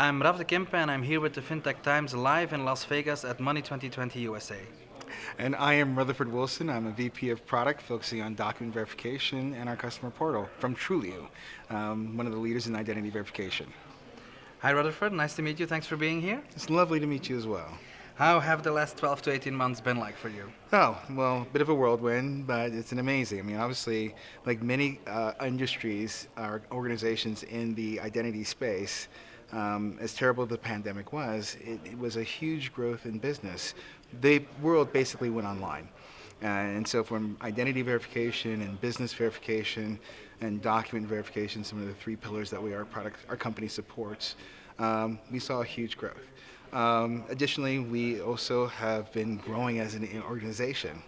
I'm Rutherford and I'm here with the FinTech Times live in Las Vegas at Money 2020 USA. And I am Rutherford Wilson. I'm a VP of Product focusing on document verification and our customer portal from Trulioo, one of the leaders in identity verification. Hi Rutherford, nice to meet you. Thanks for being here. It's lovely to meet you as well. How have the last 12 to 18 months been like for you? Oh, well, a bit of a whirlwind, but it's an amazing. I mean, obviously, like many industries or organizations in the identity space, as terrible as the pandemic was, it was a huge growth in business. The world basically went online. And so from identity verification and business verification and document verification, some of the three pillars that our company supports, we saw a huge growth. Additionally, we also have been growing as an organization.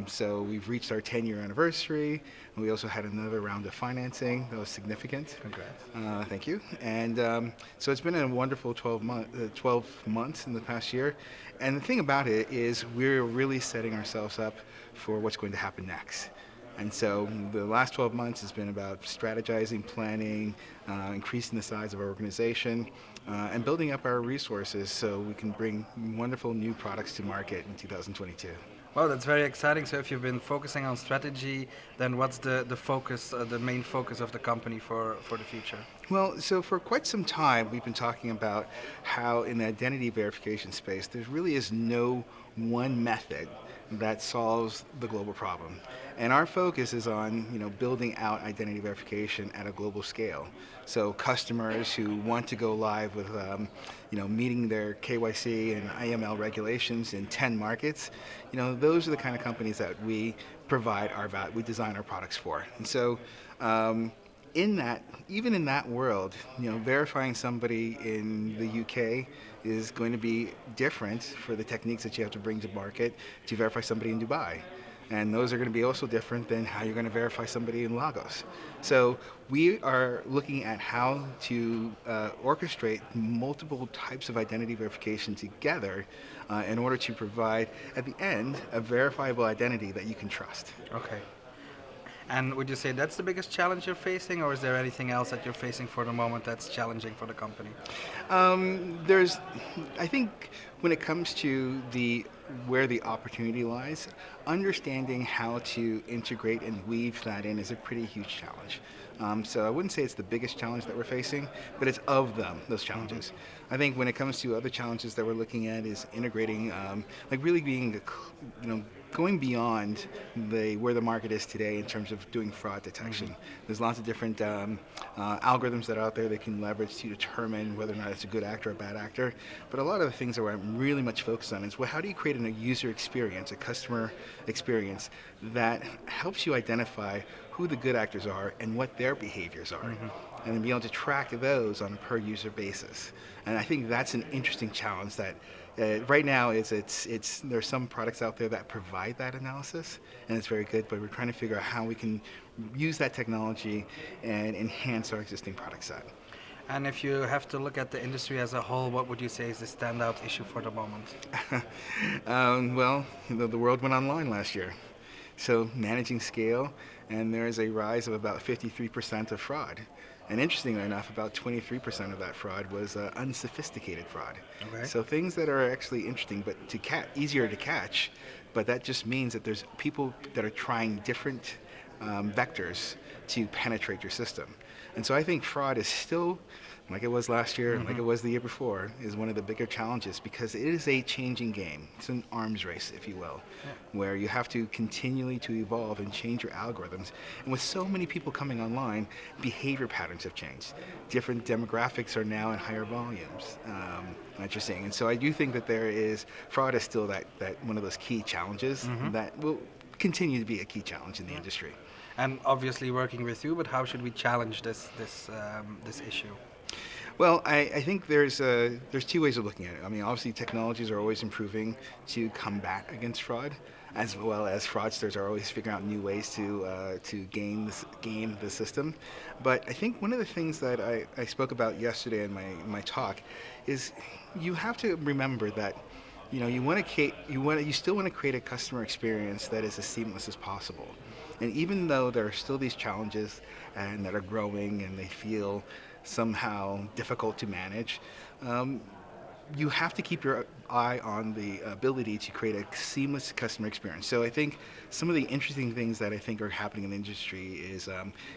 So we've reached our 10-year anniversary. And we also had another round of financing that was significant. Congrats. Thank you. And so it's been a wonderful 12 months in the past year. And the thing about it is we're really setting ourselves up for what's going to happen next. And so the last 12 months has been about strategizing, planning, increasing the size of our organization, and building up our resources so we can bring wonderful new products to market in 2022. Well, that's very exciting. So if you've been focusing on strategy, then what's the focus, the main focus of the company for the future? Well, so for quite some time, we've been talking about how in the identity verification space, there really is no one method that solves the global problem. And our focus is on, building out identity verification at a global scale. So customers who want to go live with, meeting their KYC and AML regulations in 10 markets, those are the kind of companies that we we design our products for. And so, even in that world, verifying somebody in the UK is going to be different for the techniques that you have to bring to market to verify somebody in Dubai. And those are going to be also different than how you're going to verify somebody in Lagos. So we are looking at how to orchestrate multiple types of identity verification together in order to provide, at the end, a verifiable identity that you can trust. Okay. And would you say that's the biggest challenge you're facing, or is there anything else that you're facing for the moment that's challenging for the company? I think when it comes to where the opportunity lies, understanding how to integrate and weave that in is a pretty huge challenge. So I wouldn't say it's the biggest challenge that we're facing, but it's of those challenges. I think when it comes to other challenges that we're looking at is integrating, really being, going beyond where the market is today in terms of doing fraud detection. There's lots of different algorithms that are out there they can leverage to determine whether or not it's a good actor or a bad actor. But a lot of the things that I'm really much focused on is, how do you create a user experience, a customer experience that helps you identify who the good actors are and what their behaviors are, and then be able to track those on a per user basis. And I think that's an interesting challenge that right now there's some products out there that provide that analysis, and it's very good, but we're trying to figure out how we can use that technology and enhance our existing product set. And if you have to look at the industry as a whole, what would you say is the standout issue for the moment? Well, the world went online last year. So managing scale, and there is a rise of about 53% of fraud. And interestingly enough, about 23% of that fraud was unsophisticated fraud. Okay. So things that are actually interesting, but easier to catch, but that just means that there's people that are trying different vectors to penetrate your system. And so I think fraud is still, like it was last year, like it was the year before, is one of the bigger challenges because it is a changing game. It's an arms race, if you will, where you have to continually to evolve and change your algorithms. And with so many people coming online, behavior patterns have changed. Different demographics are now in higher volumes that you're seeing. And so I do think that fraud is still that one of those key challenges that will continue to be a key challenge in the industry. And obviously working with you, but how should we challenge this issue? Well, I think there's two ways of looking at it. I mean, obviously technologies are always improving to combat against fraud, as well as fraudsters are always figuring out new ways to game the system. But I think one of the things that I spoke about yesterday in my talk is you have to remember that you still want to create a customer experience that is as seamless as possible. And even though there are still these challenges and that are growing and they feel somehow difficult to manage. Um, you have to keep your eye on the ability to create a seamless customer experience. So I think some of the interesting things that I think are happening in the industry is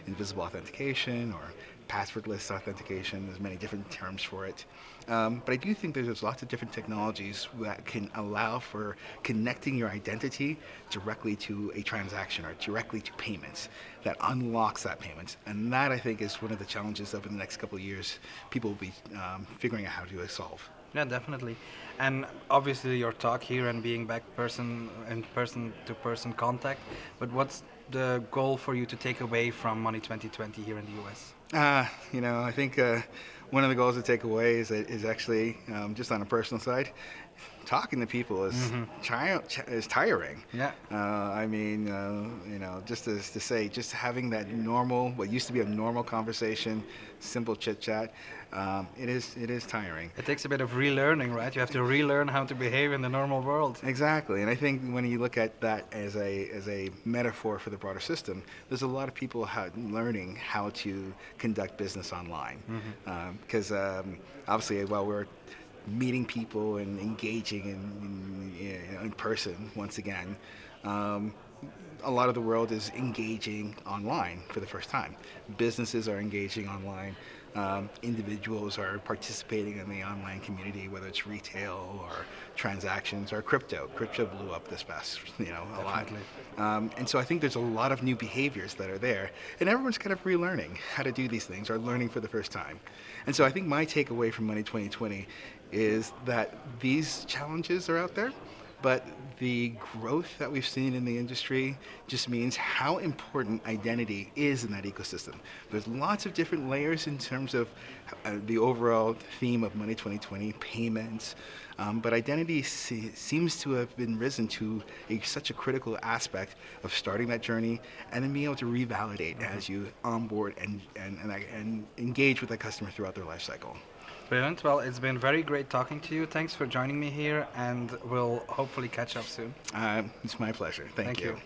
invisible authentication or passwordless authentication. There's many different terms for it. But I do think there's lots of different technologies that can allow for connecting your identity directly to a transaction or directly to payments that unlocks that payment. And that I think is one of the challenges over the next couple of years people will be figuring out how to solve. Yeah, definitely. And obviously your talk here and being back person to person contact, but what's the goal for you to take away from Money 2020 here in the US? I think one of the goals to take away is actually just on a personal side. Talking to people is tiring. Yeah, I mean, just as to say, just having that normal, what used to be a normal conversation, simple chit chat, it is tiring. it takes a bit of relearning, right? You have to relearn how to behave in the normal world. Exactly, and I think when you look at that as a metaphor for the broader system, there's a lot of people learning how to conduct business online, because obviously while we're meeting people and engaging in person once again. Um, a lot of the world is engaging online for the first time. Businesses are engaging online. Individuals are participating in the online community, whether it's retail or transactions or crypto. Crypto blew up this past, a lot. Definitely. And so I think there's a lot of new behaviors that are there, and everyone's kind of relearning how to do these things or learning for the first time. And so I think my takeaway from Money 2020 is that these challenges are out there, but the growth that we've seen in the industry just means how important identity is in that ecosystem. There's lots of different layers in terms of the overall theme of Money 2020, payments, but identity seems to have been risen to such a critical aspect of starting that journey and then being able to revalidate as you onboard and engage with that customer throughout their life cycle. Brilliant. Well, it's been very great talking to you. Thanks for joining me here, and we'll hopefully catch up soon. It's my pleasure. Thank Thank you. you.